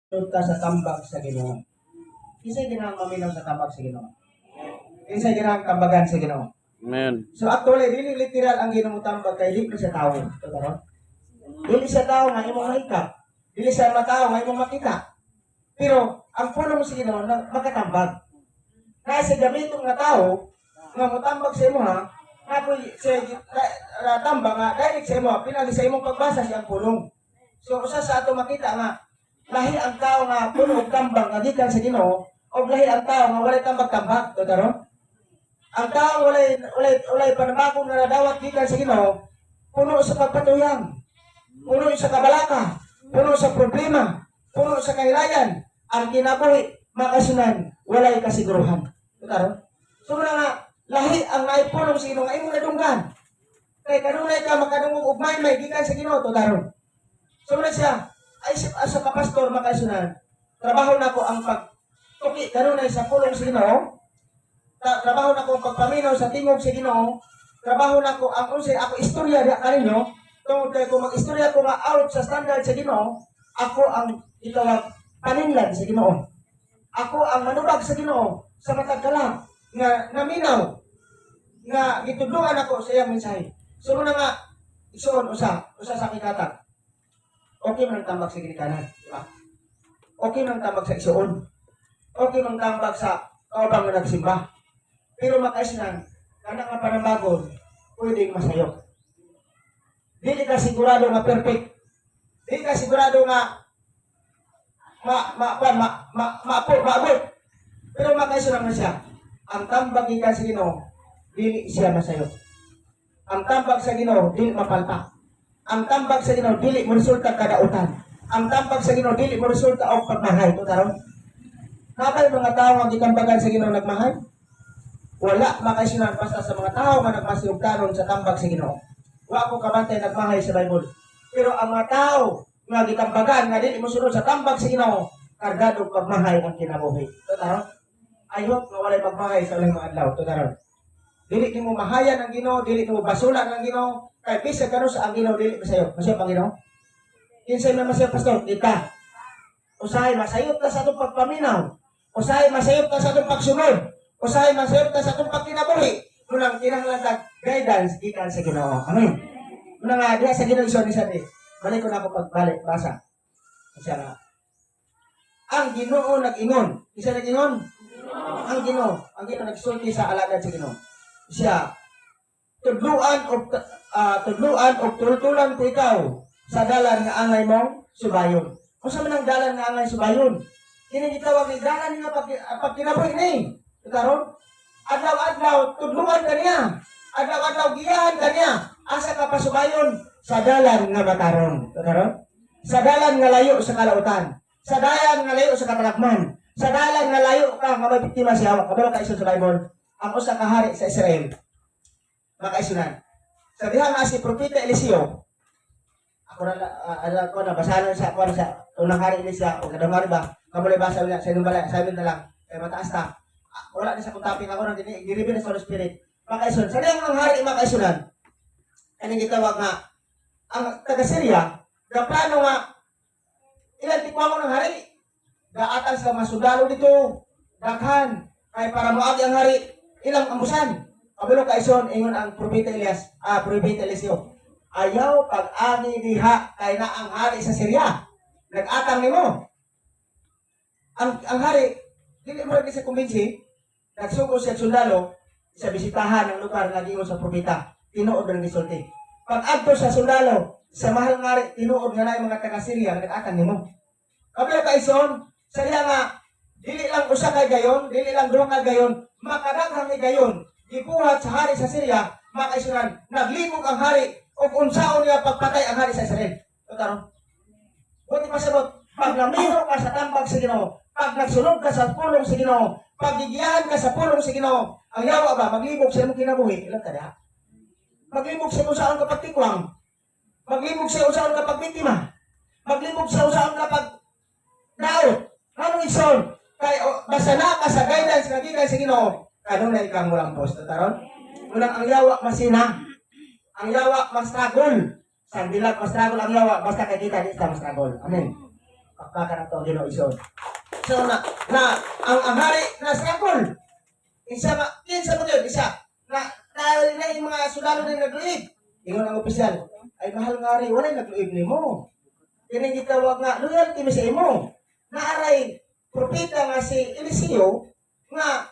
ka sa tambag sa Ginoo. Kisay ginang maminaw sa tambag sa Ginoo. Kisay ginang tambagan sa Ginoo. Amen. So actually dili literal ang Ginoo tambag kay dili siya tawo. Totoo. Dili siya tawo nga imong mahikap. Dili siya matawo nga imong makita. Pero ang pulong sa Ginoo na makatambag. Kaya sa gamitong nga tawo nga motambag sa imo ha, napoy sa tambag nga direct sa imo, pinagi sa imong pagbasa siyang pulong. So usa sa ato makita nga lahi ang tao nga puno og tambag nga gikan sa Ginoo, o lahi ang tao nga walay tambag-tambag, totoo? Ang tao walay panabagong nga nadawat gikan sa Ginoo, puno sa pagpatuyang, puno sa kabalaka, puno sa problema, puno sa kahilayan, ang kinabuhi makasunan walay kasiguruhan. Totoo? So nga lahi ang naipulong sa Ginoo nga imong nadunggan. Kay kanunay ka makadungog og may gikan sa Ginoo, totoo? So siya ay sa kapastor makasunan, trabaho na ko ang pagtuki kanunay sa pulong sa Ginoo, trabaho na ko ang pagpaminaw sa tingog sa Ginoo, trabaho na ko ang unsay ako istorya diha kaninyo, tungod kay ko mag-istorya ko nga out sa standard sa Ginoo, ako ang itawag paninlan sa Ginoo. Ako ang manubag sa Ginoo sa matag kalam nga naminaw nga gitudloan ako sa iyang mensahe. So muna nga isuon usa sa kikatag. Okay man ang tambag sa ginikanan, di ba? Okay man ang tambag sa isuon. Okay man ang tambag sa kaubang nga nagsimba. Pero makaisnan, kana nga panambagon, pwedeng masayok. Dili ka sigurado nga perfect. Dili ka sigurado nga maabot. Pero makaisnan na siya. Ang tambag gikan sa Ginoo, dili siya masayok. Ang tambag sa Ginoo, dili mapalpak. Ang tambag sa Ginoo dili mo resulta kadautan. Ang tambag sa Ginoo dili mo resulta og pagmahay, totoo? Napay mga tao nga gitambagan sa Ginoo nagmahay? Wala makaisunan basta sa mga tao nga nagmasiyog karon sa tambag sa Ginoo. Wa ko kabantay nagmahay sa Bible. Pero ang mga tao nga gitambagan nga dili mosunod sa tambag sa Ginoo, kargado pagmahay ang kinabuhi. Totoo? I hope nga walay magmahay sa ulang mga adlaw, totoo? Dili nimo mahayan ang Ginoo, dili nimo basulan ang Ginoo. Kaya bisa ka sa ang Ginoo dili masayo. Masayo pang Ginoo. Kinsay man masayo pastor, kita. Usahay masayop ta sa atong pagpaminaw. Usahay masayop ta sa atong pagsunod. Usahay masayop ta sa atong pagkinabuhi. Munang kinahanglan guidance gikan sa Ginoo. Amen. Munang diha sa Ginoo ison isa di. Balik ko na ako pagbalik basa. Kasi nga ang Ginoo nag-ingon. Isa nag-ingon? Ang Ginoo nagsulti sa alagad sa Ginoo. Siya tudluan o tultulan ko ikaw sa dalan nga angay mong subayon. Kung sa manang dalan nga angay subayon, kini gitawag ni dalan nga pagkinabuhi ni. Karon, adlaw-adlaw tudluan kaniya. Adlaw-adlaw giyahan kaniya. Asa ka pasubayon sa dalan nga mataron. Karon, sa dalan nga layo sa kalautan. Sa dalan nga layo sa katalagman. Sa dalan nga layo ka nga may biktima siya. Kabalo ka iso sa Bible. Ang usa ka hari sa Israel. Makaisunan. Sa diha nga si Propeta Eliseo, ako na basahan sa unang hari Eliseo, o kadang hari ba, kamulay basa ulit sa inong balay, sabi na lang, kay mataas ta. Wala na sa kung topic ako nang giribin sa Holy Spirit. Makaisunan. Sa diha nga hari makaisunan, kaning gitawag nga, ang taga-Syria, plano nga, ilan tikwa mo ng hari, gaatan sa mga sundalo dito, daghan, kay para moagi ang hari, ilang ambusan. Kabalo ka ison, ingon ang Propeta Eliseo. Ayaw pag-agi diha kay na ang hari sa Syria. Nag-atang nimo. Ang hari, dili mo rin siya kumbinsi, nagsugo siya sundalo, sa bisitahan ng lugar nga giingon sa propeta, tinuod ng gisulti. Pag-adto sa sundalo, sa mahal nga rin, tinuod nga na yung mga taga-Syria, nag-atang nimo. Kabalo ka ison, sa diha nga, dili lang usa kay gayon, dili lang duha ka gayon, makadaghang ni gayon, ibuhat sa hari sa Syria, makaisunan, naglimog ang hari, o unsaon niya pagpatay ang hari sa Israel. Totoo? Buti pasabot, pag namino ka sa tambag sa Ginoo, pag nagsunod ka sa pulong sa Ginoo, pag gigiyahan ka sa pulong sa Ginoo, ang yawa ba, maglibog sa imong kinabuhi, ilang kada? Maglibog sa usaon kapag tikwang, maglibog sa usaon kapag biktima, maglibog sa usaon kapag daot, anong ison? Kaya basta na ka sa guidance nga gikan sa Ginoo, kanong na ikang mulang posto, taron? Unang ang yawa masina, ang yawa mas struggle. Sa dilag mas struggle ang yawa, basta kay kita di sa mas struggle. Amen. Pakpakan na ito, Ginoo ison. So, ang hari na sakol. Isa mo yun, isa. Na yung mga sundalo din nagluib. Ingon ang opisyal, ay mahal nga rin, wala nagluib ni mo. Kini gitawag nga, loyalty mo sa imo. Naaray, propeta nga si Eliseo, nga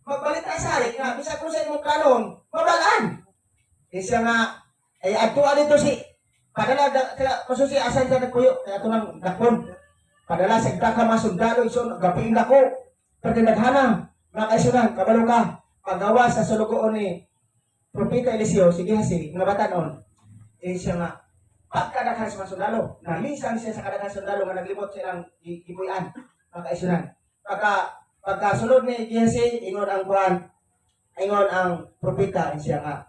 magbalita sa hari, nga bisa kung sa imong kanon, mabalaan. Isa nga, ay atuan dito si, padala, masusi asan siya nagpuyo, kaya ito nang dakon. Padala sa ka mga sundalo, iso, gapiin ako, pwede naghanang, mga kaisunan, kabalo ka, pagawa sa sulugoon ni Propeta Eliseo, sige hasi, nga batanon, eh siya nga, pagkadaghan sa mga sundalo, nalisan siya sa kadaghan sundalo, nga naglibot silang ipuyan, mga kaisunan. Pagkasunod ni Gihasi, ingon ang kuhan, ingon ang propeta, siya nga,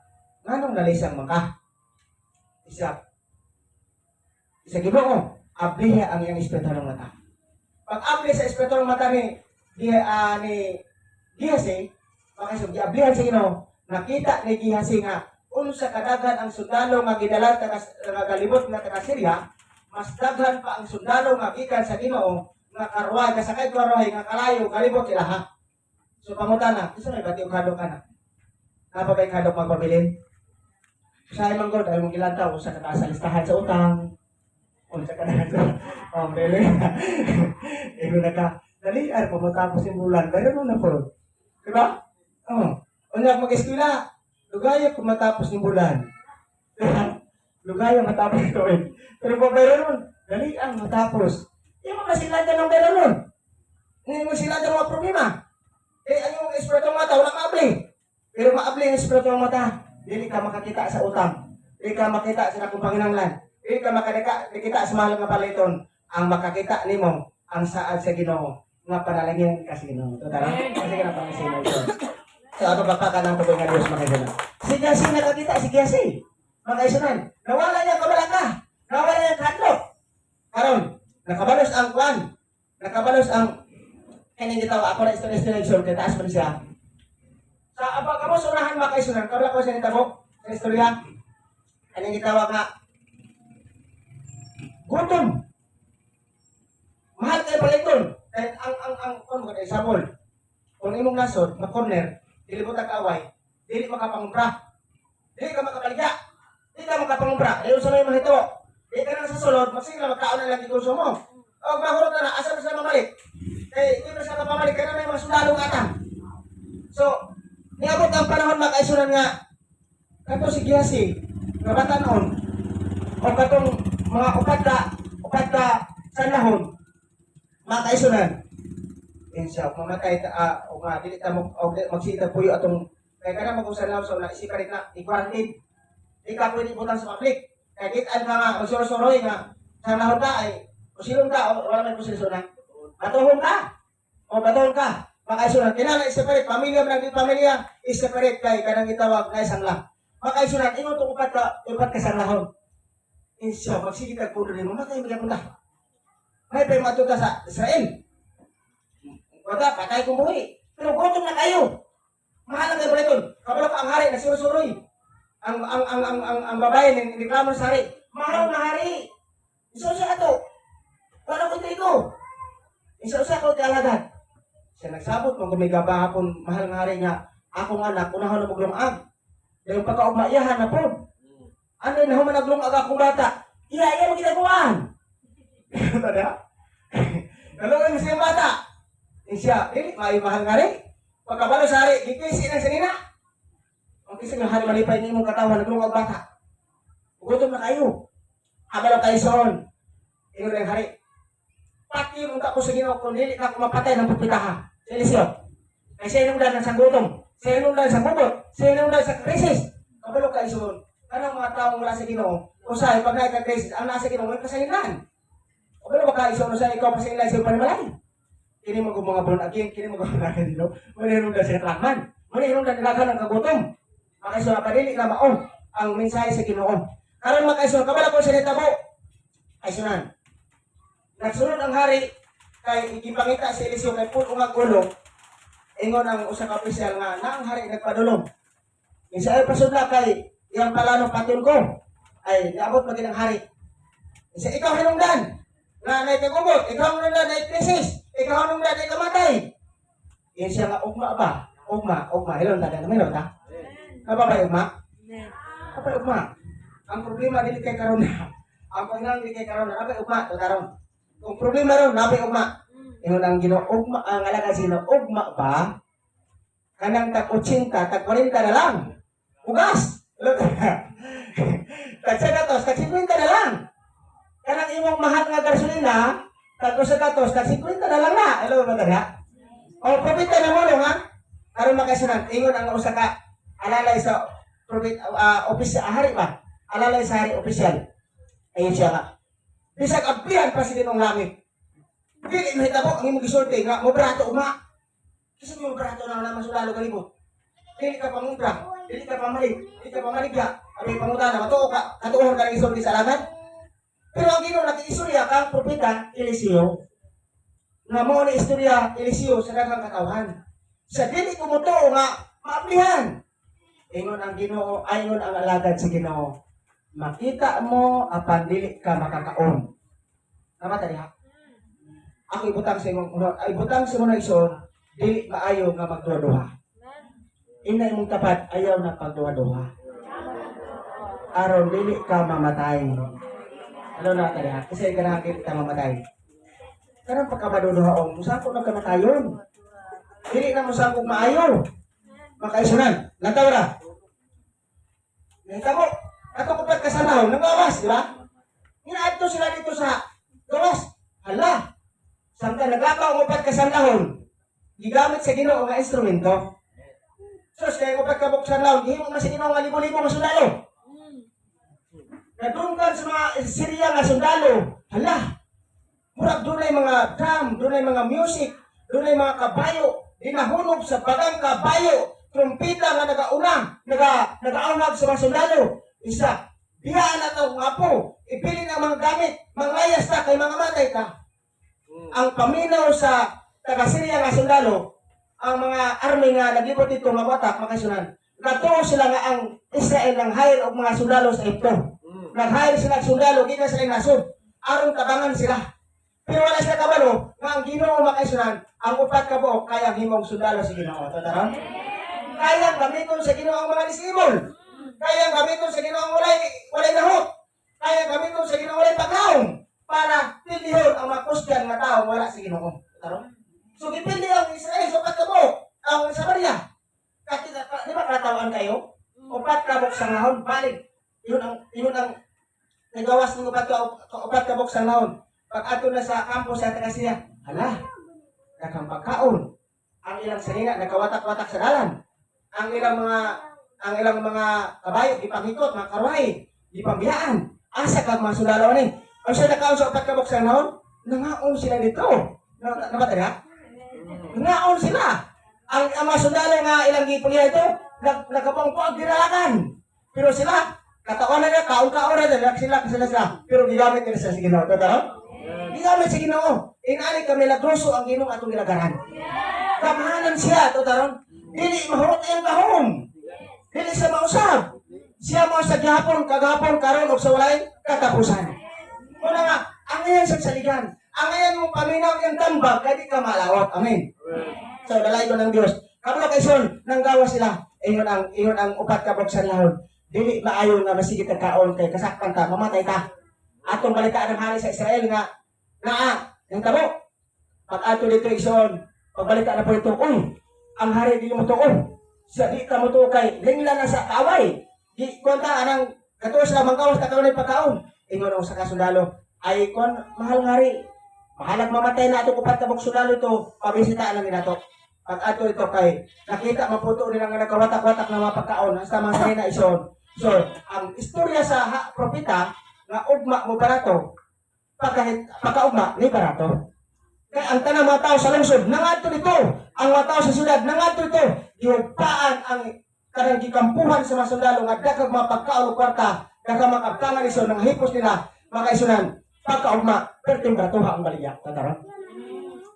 nganong nalisang maka? Isa Ginoo, abliha ang iyang espiritu ng mata. Pag-abli sa espiritu ng mata ni Gihasi, makasog, giablihan sa Ginoo, nakita ni Gihasi nga, unsa kadaghan ang sundalo nga gidala nga galibot nga taga Syria, mas daghan pa ang sundalo nga gikan sa Ginoo nga karwa nga sakay karwahe nga kalayo galibot sila ha. So pangutana, isa may bati og hadok kana. Napa bay hadok magpabilin? Sa imong god ay mong gilantaw sa kataas sa listahan sa utang. Unsa kadaghan sa pambili. Ego na ka. Dali ar pagtapos yung bulan, pero na po. Diba? Unya mag-eskwela, lugaya kung matapos ng bulan. Lugaya matapos ito eh. Pero kung meron nun, dali ang matapos. Hindi mo masilada ng meron nun. Hindi mo silada ng mga problema. Ang yung espiritu ng mata, wala maabli. Pero maabli ang espiritu ng mata. Dili ka makakita sa utang. Dili ka makita sa nakong panginanglan. Dili ka makakita sa mahal nga paliton. Ang makakita nimo ang saad sa Ginoo nga panalangin ka sa Ginoo. Totoo? Kasi ka na pangisina ito. So, ako baka ng tubig nga Diyos mga isunan. Si Gasi nakakita, si Gasi. Mga isunan. Nawala niya kabalaka. Nawala niya kadlok. Karon, nakabalos ang kwan. Nakabalos ang kaning gitawa. Ako na istorya-istorya kaya taas pa siya. Sa abang kamo sunahan mga kaisunan. Kabla ko siya nitabo sa istorya. Kaning gitawa nga. Gutom. Mahal kayo paliton. Kahit ang mga sabol. Kung imong nasod, mag-corner, dili mo tag-away, dili makapangumpra. Dili ka makapaligya. Dili ka makapangumpra. Dili sa may mahito. Dili ka na sa sulod, magsigla magkaon na lang ikuso mo. O mahurot na na, asa na sila mamalik? Eh, hindi na sila mamalik, kaya na may mga sundalong atan. So, niabot ang panahon mga kaisunan nga, kato si Gihasi, nga batanon, o katong mga upat ka sanahon, mga kaisunan, insya mamatay ta o nga dili ta magsita puyo atong kay kana mag-usalaw sa na isikarit na i-quarantine. Di ka pwede butang sa public. Kay kitaan ka nga magsuro-suroy nga sa nahon ka ay kusilong ka o wala man kusilong na. Batuhon ka. O batuhon ka. Makaisunan kinala i-separate pamilya man di pamilya i-separate kay kanang gitawag na isang lang. Makaisunan ingon tong upat ka sa nahon. Insya magsigit ang puno nimo matay mga punta. May pa matuta sa Israel. Wala, patay kong buhay. Pero gutom na kayo. Mahal na kayo pala ito. Kapag ang hari na sinusuroy. Ang babae ng reklamo sa hari. Mahal na hari. Isa siya ito. Wala ko trigo. Isa siya ako kalagad. Siya nagsabot kung gumiga ba hapon mahal nga hari niya. Akong anak, unahon na maglungag. Dahil pagkaugmaiyahan na po. Ano yun, nahuman naglungag akong bata. Iya mo ginagawan. Tada? Nalungag mo siya yung bata. Siya, may mahal nga rin. Pagkabalo sa hari, gikisi ng sanina. Ang kisi ng hari malipay niyo mong katawan, naglungag bata. Gutom na kayo. Abalo kayo soon. Ingon ng hari. Pati yung tapos sa Ginoo, kung hindi ka kumapatay ng pupitaha. Sa Eliseo. Ay siya inundan ng sanggutong. Siya inundan sa bubot. Siya inundan sa krisis. Abalo kayo soon. Anong mga taong wala sa Ginoo? Usahay, pag nagka-krisis, ang nasa Ginoo, may kasahinan. Abalo ba kayo soon, usahay, ikaw pasahinan sa panimalay. Kini mo mga bulan again, kini mo mga dino. Manirong na sa lakman. Manirong na nilagan ng kagutom. Makaiso na padili na maong ang mensahe sa Ginoo. Karon makaiso kabala ko sa nitabo. Ay sunan. Nagsunod ang hari kay gipangita si Eliseo kay puno nga gulong. Ingon ang usa ka opisyal nga na ang hari nagpadulong. Isa ay pasudla kay iyang palano patyon ko. Ay niabot maging ang hari. Isa ikaw hinungdan. na naitagumot, ikaw nung na krisis, ikaw nung na kamatay. Yan siya nga, ugma ba? Ugma. Hello, taga namin, ta? Kaba ba ugma? Kaba ugma. Ang problema dili kay karon na. Ang panginang dili kay karon na, kaba ugma, to karon. Kung problema ron, nabi ugma. Ingon ang Ginoo, ugma, ang alaga sino, ugma ba? Kanang tag 80, tag 40 na lang. Ugas! Hello, tag 100, tag 50 na lang. Kanang imong mahal nga gasolina, tag 100, tag 50 na lang na. Hello, matanda. O, propita na mo, ha? Karon makasunan, ingon ang usa ka alalay sa opisyal, hari ba? Alalay sa hari opisyal. Ayun siya nga. Bisag abihan pa sa Ginoong langit. Dili mahitabo ang imong gisulti nga mo brato uma. Kasi mo brato na naman sulalo kalibot. Dili ka pangumpra, dili ka pamaligya. Abi pangutana matuo ka, katuon ka ng isulti sa langit. Pero ang Ginoo nakiistorya kang propeta Eliseo. Nga mo ni istorya Eliseo sa daghang katawan. Sa dili ko mo nga maablihan. Ingon ang Ginoo, ayon ang alagad sa Ginoo. Makita mo apan dili ka makakaon. Tama tadi ha? Ako ibutang sa imong na ison, dili maayo nga magduha-duha. Ina imong tapat ayaw na pagduha-duha. Aron dili ka mamatay. Ano na tadi ha? Kasi ganahan kita mamatay. Karang pagkabaduduhaon, musako na kamatayon. Dili na musako maayo. Makaisunan, nantawra. Nantamo, ato ko pag kasanaw, nagawas, di ba? Inaadto sila dito sa gawas. Hala, samtang naglakaw mo pag kasanahon, gigamit sa Ginoo nga instrumento. Sus, kaya ko pag kabuksan lahon, gihimo nga sa Ginoo nga libo-libo nga sundalo. Nadungkan sa mga Syria nga sundalo, hala, murag dunay mga drum, dunay mga music, dunay mga kabayo, dinahunog sa bagang kabayo, trumpita nga nagaunag sa mga sundalo. Isa, biyaan na ito nga po, ipili ng mga gamit, manglayas ta kay mga matay ka. Ang paminaw sa taga-Syria nga sundalo, ang mga army nga naglibot dito nga watak, makasunan, natuo sila nga ang Israel ng hire o mga sundalo sa Egypto. Nag-hire sila sundalo, gina sila nasod, aron tabangan sila. Pero wala sila kabalo, nga ang Ginoo makasunan, ang upat ka po, kayang himong sundalo sa Ginoo. Tataran? Kayang gamiton sa Ginoo ang mga disibol. Kayang gamiton sa Ginoo ang walay nahot. Kayang gamiton sa Ginoo walay pagkaon para pilihon ang makusgan nga tao wala sa Ginoo. Tataran? So gipili ang Israel sa upat ka po, ang Samaria. Di ba katawan kayo? Upat ka buksang nahon, balik. Yun ang nagawas ng upat ka buksang nahon. Pag ato na sa kampo sa taga-Syria, hala, nakang pagkaon. Ang ilang sanina, nakawatak-watak sa dalan. Ang ilang mga kabayo, ipangikot, mga karway, ipambiyaan. Asa kag mga sundalo ni. Ang siya nakaon sa upat ka buksang nahon, nangaon sila dito. Nabatid ha? Nangaon sila. Ang mga sundalo nga ilang gipulihan ito, nagkapangpuag dinalakan. Pero sila, katawan na niya, kaon-kaon na niya, sila. Pero gigamit nila sa Ginoo. Totoo? Gigamit sa Ginoo. Inali kami nagruso ang Ginoo atong gilagaran. Kamahanan siya, totoo? Dili mahurot ang kahom. Dili sa mausab. Siya mo sa gihapon, kagahapon, karon ug sa walay katapusan. Una nga, ang iyan sa saligan. Ang iyan mong paminaw yung tambag, kadi ka malawat. Amen. So, dalay ko ng Diyos. Kapag kaison, nang gawa sila, ingon ang upat ka buksan lahon. Dili maayo nga masigit ang kaon kay kasakpan ka, mamatay ka. Atong balitaan ng hari sa Israel nga, yung tabo. Pag ato dito ison, pagbalitaan na po ito, ang hari di mo tuon. Sa di ka mo tuon kay, lingla na sa kaaway. Di konta, anang katuwa sila manggawas na kaunay pagkaon. Ingon ang sa kasundalo, ay kon, mahal ngari. Mahalag mamatay na ito upat ka buksan sundalo ito, pabisitaan namin na ito. Pag ato ito kay, nakita maputo nila nga nagkawatak-watak na mga pagkaon, sa mga sanina ison. So, ang istorya sa propeta, nga ugma mo barato, pagkaugma, ni barato. Kaya ang tanang mga tao sa lungsod, nangadto dito. Ang mga tao sa syudad, nangadto dito. Iupaan ang kanang gikampuhan sa mga sundalo, nga dakag mga pagkaon o kwarta, dakag mga kaptangan iso, ng hipos nila, mga isunan, pagkaugma, perting baratuha ang baliyak. Tataran?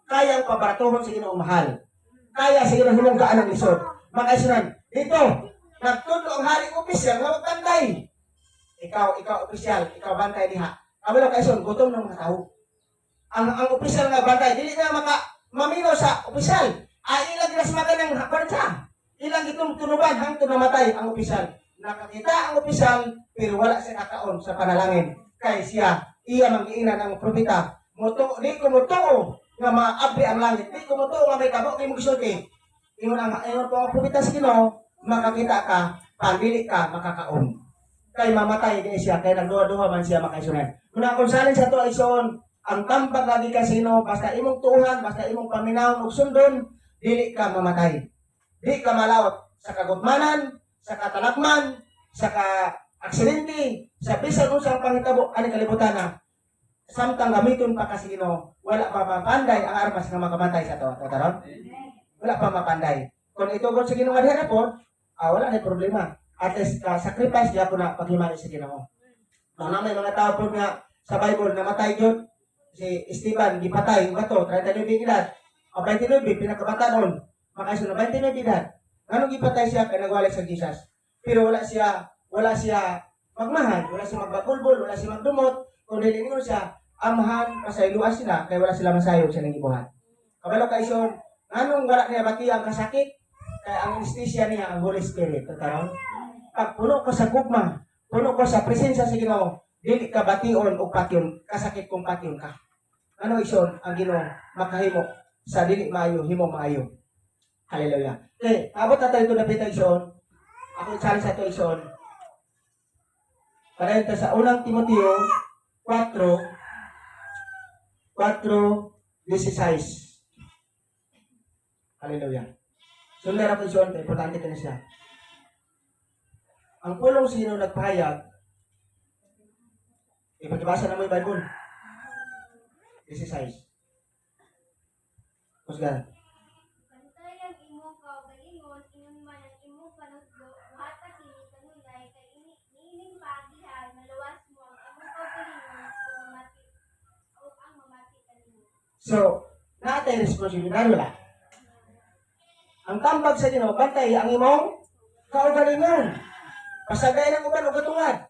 Kaya ang pabaratuhon sa Ginoong mahal. Kaya sa Ginoong hulunggaan ng lisod. Mga isunan, dito, nagtundo ang hari opisyal nga magbantay. Ikaw opisyal, ikaw bantay diha. Amo lang kaison, gutom ng mga tao. ang opisyal nga bantay dili na mamino sa opisyal. Ilang ginasmagan ng hakpan siya. Ilang itong tunuban hangtod namatay ang opisyal. Nakakita ang opisyal pero wala siya nakaon sa panalangin. Kay siya iya mangiinan ang propeta. Di ko mutuo nga maabri ang langit. Di ko mutuo nga may tabo kay mugsulti. Ingon po ang propeta sa Ginoo, makakita ka, pagdili ka makakaon. Kay mamatay di siya kay nagduha-duha man siya makaisunod. Muna kung salin sa to ay son, ang tambag lagi ka sino, basta imong tuhan, basta imong paminaw ug sundon, dili ka mamatay. Di ka malawat sa kagutmanan, sa katalagman, sa aksidente, sa bisan unsang panghitabo ani kalibutan na. Samtang gamiton pa kasi Ginoo, wala pa mapanday ang armas nga makamatay sa to. Taron? Wala pa mapanday. Kung itugon sa Ginoo nga diha po, wala na problema. At least sacrifice diha po na paghimali sa Ginoo. May mga tao po nga sa Bible namatay jud si Esteban gipatay ng bato 39 edad. O 29 pinakabata noon. Makaisunod 29 edad. Nganong gipatay siya kay nagwali sa Jesus. Pero wala siya magmahal, wala siya magbabulbol, wala siya magdumot, kundi ningon siya amahan pasayloas sila kay wala sila masayod sa nang gibuhat. Kabalo kay ison, nganong wala niya bati ang kasakit kay ang anesthesia niya ang Holy Spirit. Karon pag puno ko sa gugma, puno ko sa presensya sa Ginoo, dili ka bation o patyon, kasakit kung patyon ka. Ano ison ang Ginoo makahimo sa dili maayo, himo maayo. Hallelujah. Okay, abot na tayo ito na pita ison. Ako isali sa ito ison. Para ito sa unang Timoteo 4:16. Hallelujah. Sundar ako ison, importante ka na siya. Ang pulong sino nagpahayag, ipagkabasa na mo yung Bible. 16. Kusgan. Pantay ang imong kaugalingon, ingon man ang imong panudlo, buhata kini kanunay, kay ining paagihan, maluwas mo ang imong kaugalingon, o ang mamati kanimo. So, naatay responsibilidad wala. Ang tambag sa Ginoo, bantay ang imong kaugalingon. Pasagay ng uban o katungad.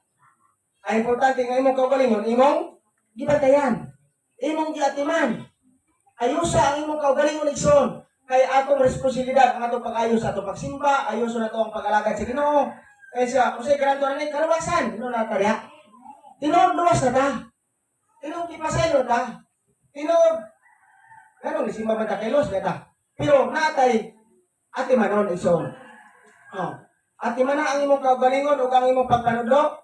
Ang importante ng imong kaugalingon, imong gibantayan. Imong giatiman. Ayusa ang imong kaugalingon igsoon. Kay atong responsibilidad ang atong pag-ayos sa atong pagsimba, ayuso na to ang pag-alagad sa Ginoo. Kaya siya, kung sa'y garanto na kaluwasan, ino na tarya. Tinood luwas na ta. Tinood ipasaylo ta. Tinood, ganun, isimba man ta kilos na ta. Pero natay, ati manon igsoon. Ati man ang imong kaugalingon o ang imong pagpanudlo,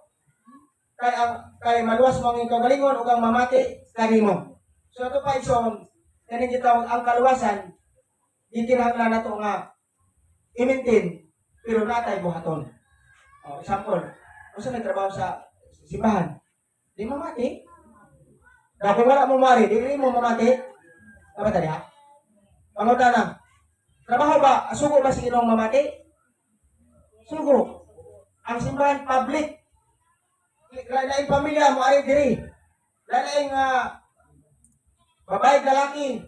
kay maluwas mo ang imong kaugalingon o ang mamati kanimo. So ito pa igsoon, kaning gitawag ang kaluwasan, ikinahanglan nato nga i-maintain pero natay buhaton. Example, kung sa nagtrabaho sa simbahan, di mamati. Na kung wala mo mari, di mo mamati. Dapat tadi ha? Pangutan na. Trabaho ba? Sugo ba si Ginong mamati? Sugo. Ang simbahan public. Lain pamilya mo ay diri. Lain babae, lalaki,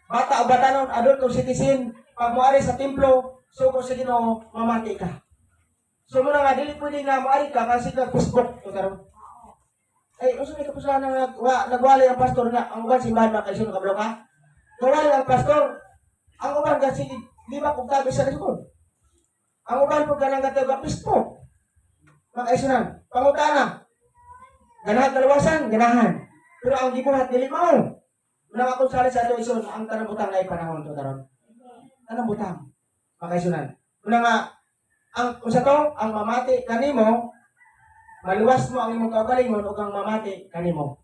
bata o batanon, adult o citizen, pag muari sa templo, sugo sa Ginoo, mamati ka. So muna nga, dili pwede nga muari ka kasi ka Facebook. Ay, uso may kapusahan na nagwali ang pastor nga, ang uban simbahan na kayo kablo ka. Nagwali ang pastor, ang uban kasi lima kong tabi sa likod. Ang uban po ka nang gataga Facebook. Makaisunan, pangutana, ganahan kalawasan, ganahan. Pero ang gibuhat, dili mo. Nang akong sali sa ito ison, ang tanang butang ay panahon to taron. Tanang butang. Makaisunan. Una nga, kung sa to, ang mamati kanimo, maluwas mo ang imong kaugalingon o ang mamati kanimo.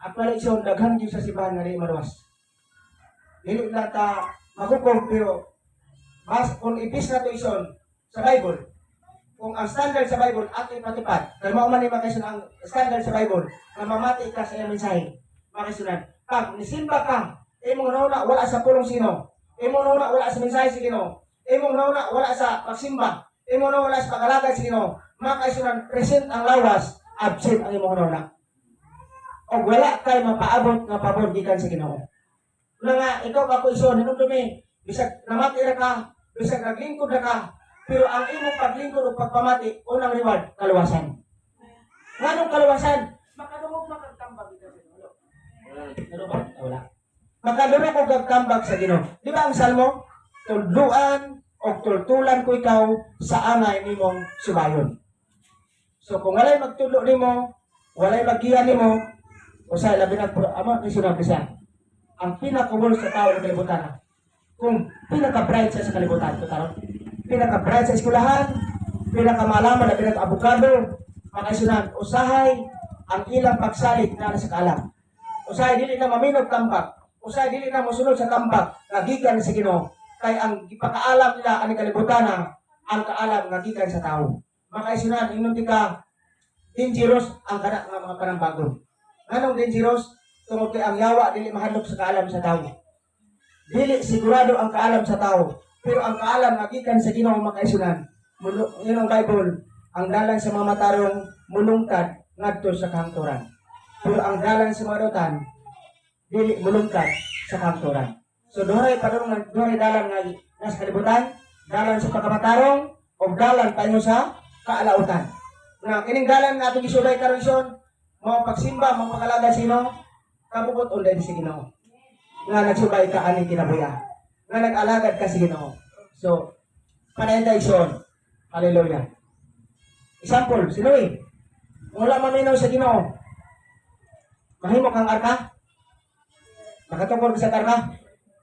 At pala ison, daghang Diyos sa simbahan nga rin maluwas. Dili lang ta maghukom, pero kung ipis na to ison sa Bible, kung ang standard sa Bible ato ipatupad, kaya mauman ni makaisunan ang standard sa Bible, na mamati ka sa iyong mensahe, makaisunan. Pag nisimba ka, imong nauna wala sa pulong sino, imong nauna wala sa mensahe sa Ginoo, imong nauna wala sa pagsimba, imong nauna wala sa pag-alagad sa Ginoo, makaisunan present ang lawas, absent ang imong nauna. O wala kay mapaabot nga pabor gikan sa Ginoo. Una nga, ikaw ako ison, hinong dumi, bisag namati ra ka, bisag naglingkod ra ka, pero ang imong paglingkod o pagpamati, unang reward, kaluwasan. Nganong kaluwasan? Makadungog makagtambag ito sa Ginoo. Ano ba? Wala. Makaduro ko gagtambag sa Ginoo. Di ba ang salmo? Tudluan o tultulan ko ikaw sa angay nimong subayon. So kung walay magtudlo nimo, walay magiya nimo, usay labi na amo ni sinabi siya. Ang pinakawol sa tao ng kalibutan. Kung pinaka-bright siya sa kalibutan, to taron. Pinaka-bright sa eskwelahan, pinakamalaman na pinaka-abogado, makaisunan, usahay ang ilang pagsalit na sa kaalam. Usahay dili na maminog tambak, usahay dili na mosunod sa tambak nga gikan sa Ginoo. Kay ang ipakaalam nila ang kalibutan ang kaalam nga gikan sa tao. Makaisunan ingon ka dangerous ang kana nga mga panambago. Anong dangerous? Tungod kay ang yawa dili mahadlok sa kaalam sa tao. Dili sigurado ang kaalam sa tao, pero ang kaalam nga gikan sa Ginoo makaisunan. Yun ang Bible, ang dalan sa mga matarong mulungtad ngadto sa kahangturan. Pero ang dalan sa mga dotan dili mulungtad sa kahangturan. So duhay padung duhay dalan nga nasa kalibutan, dalan sa pagkamatarong o dalan paingon sa kaalautan. Na kining dalan nga atong gisulay karon ison, mao pagsimba, mao pagkalaga sino kabugot ulay sa Ginoo. Nga nagsubay ka ani kinabuya. Nga nag-alagad ka sa Ginoo. So panayta ison. Hallelujah. Example, sino wala maminaw sa Ginoo. Mahimo kang arka? Makatungkol ka sa arka?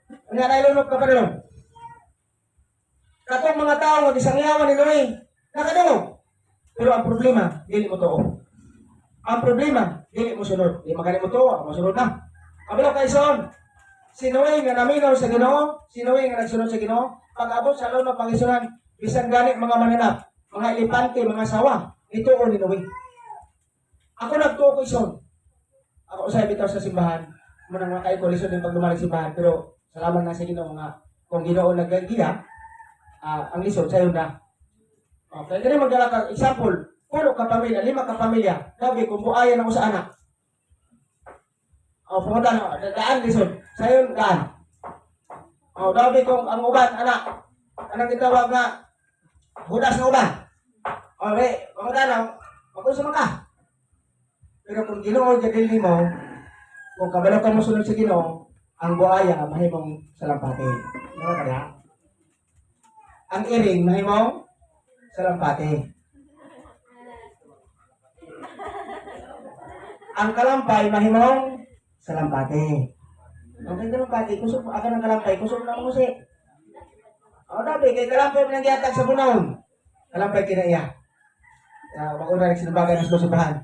Nga nailunok ka pa rin. Katong mga tao nga gisangyawan ni Noe, nakadungog. Pero ang problema, dili mo to. Ang problema, dili mo sunod. Di magani mo to, masunod na. Abalo kay son. Si Noe nga naminaw sa Ginoo, si Noe nga nagsunod sa Ginoo, pag-abot sa law ng Panginoon, bisan ganit mga mananap, mga elepante, mga sawa, ituon ni Noe. Ako nagtuo ko ison. Ako usay bitaw sa simbahan, munang mga kaikolisyon din pag lumalag simbahan, pero salamat na sa Ginoo nga kung Ginoo naggiya, ang lisod sayo na. Okay, kaya magdala ka example, pulo ka pamilya, 5 ka pamilya, sabi kung buayan ako sa anak. Pumunta na, daan lisod, sayo daan. Dabi kung ang uban, anak, anong gitawag nga, budas na uban. Okay, pumunta na, mag-usama ka. Pero kung Ginoo gadili mo, kung kabalo ka mo sunod sa Ginoo, ang buaya mahimong salampatin. Ano kaya? Ang iring mahimong salampatin. Ang kalampay mahimong salampati. Ang kalampati, kusog akan ang kalampay, kusog na mo si. Dabi kay kalampay man gihatag sa bunahon. Kalampay kinaiya. Mauna nagsinubagan ng susubahan.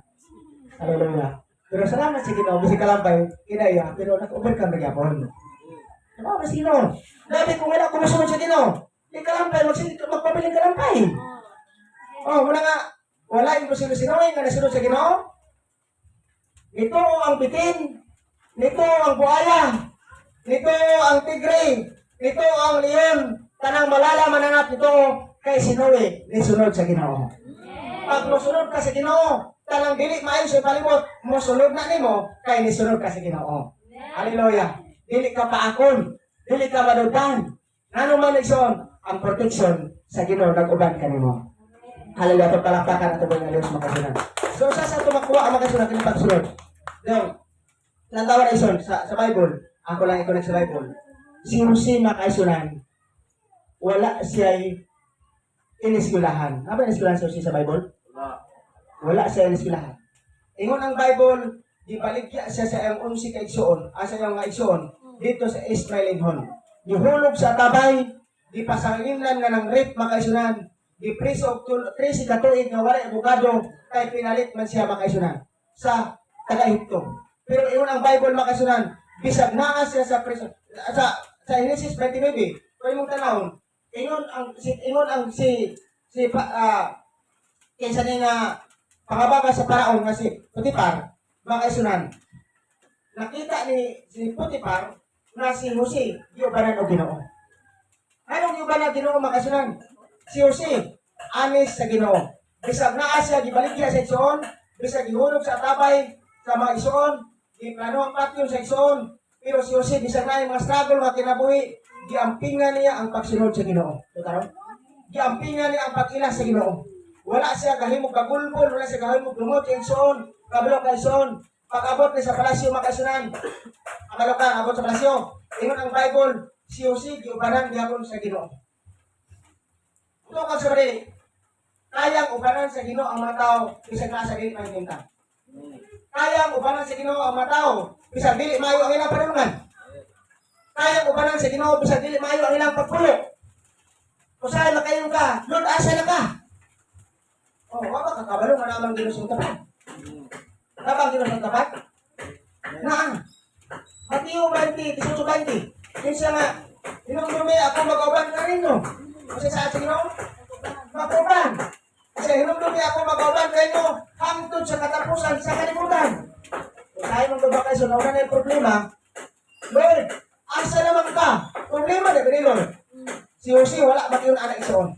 Hallelujah. Pero salamat sa Ginoo, bisig kalampay kinaiya, pero nag-overcome na gyapon. Ano ba sino? Dabi kung wala ko masunod sa Ginoo, di kalampay magpabiling kalampay. Muna nga wala yung sino nga nasunod sa Ginoo. Ito ang bitin, nito ang buaya, nito ang tigre, nito ang leon, tanang malalaman na nito kay Sinoe, nisunod sa Ginoo. Pag musunod ka sa Ginoo, tanang dili maayo sa palibot, musunod na nimo kay nisunod ka sa Ginoo. Hallelujah. Dili ka paakon, dili ka madutan. Nano man ison ang protection sa Ginoo nag-uban kanimo. Hallelujah. Palakpakan ato mga Diyos makasunod. So sa tumakuha ang makasunod kini pagsunod. Dong. Nantawa na ison sa Bible. Ako lang iko sa Bible. Si Jose makaisunan. Wala siya iniskulahan. Ano ba iniskulahan si Jose sa Bible? Wala siya iniskulahan. Ingon ang Bible, gibaligya siya sa iyang 11 ka igsoon, asa iyang nga igsoon dito sa Ismailinhon. Gihulog sa tabay, gipasanginlan nga ng rape makaisunan. Gipreso og 13 ka tuig nga wala abogado kay pinalit man siya makaisunan sa taga-Ehipto. Pero ingon ang Bible makaisunan, bisag naa siya sa preso sa Genesis 29. Kung imong tanawon, ingon ang si kinsa ni nga pangabaga sa paraon nga si Potiphar makaisunan. Nakita ni si Potiphar na si Jose giubanan og Ginoo. Anong giubanan Ginoo makaisunan? Si Jose anis sa Ginoo. Bisag naa siya gibaligya sa igsoon, bisag gihulog sa tabay sa mga igsoon, giplano ang patio sa igsoon. Pero si Jose bisag na mga struggle nga kinabuhi, giampingan niya ang pagsunod sa Ginoo. Totoo? Giampingan niya ang pag-ilas sa Ginoo. Wala siya kahimog kagulbol, wala siya kahimog lumot sa igsoon, kabalo ka igsoon. Pag-abot ni sa palasyo makasunan. Amalo ka, abot sa palasyo. Ingon ang Bible, si giubanan gihapon sa Ginoo. Ito ka sa bali, kayang ubanan sa Ginoo ang mga tao bisag naa sa dili mahimungtan. Kayang ubanan sa Ginoo ang mga tao bisag dili maayo ang ilang panulungan. Kayang ubanan sa Ginoo bisag dili maayo ang ilang pagpulo. Usahay makayon ka, Lord, asa na ka? Oh, wa ba kakabalo nga naman Ginoo sa tapat? Kapag Ginoo sa tapat? Naa. Mateo 20, 18-20. Yun siya nga, hinumdumi ako mag-uban ka rin, no? Kasi sa ating Ginoo, mag-uban. Kasi hinumdumi ako mag-uban ka rin, no? Hangtod sa katapusan sa kalimutan. Kung tayo mong babakay, so nauna na yung problema, Lord, asa naman ka? Problema na ba Lord? Si Jose, wala ba yung anak isoon?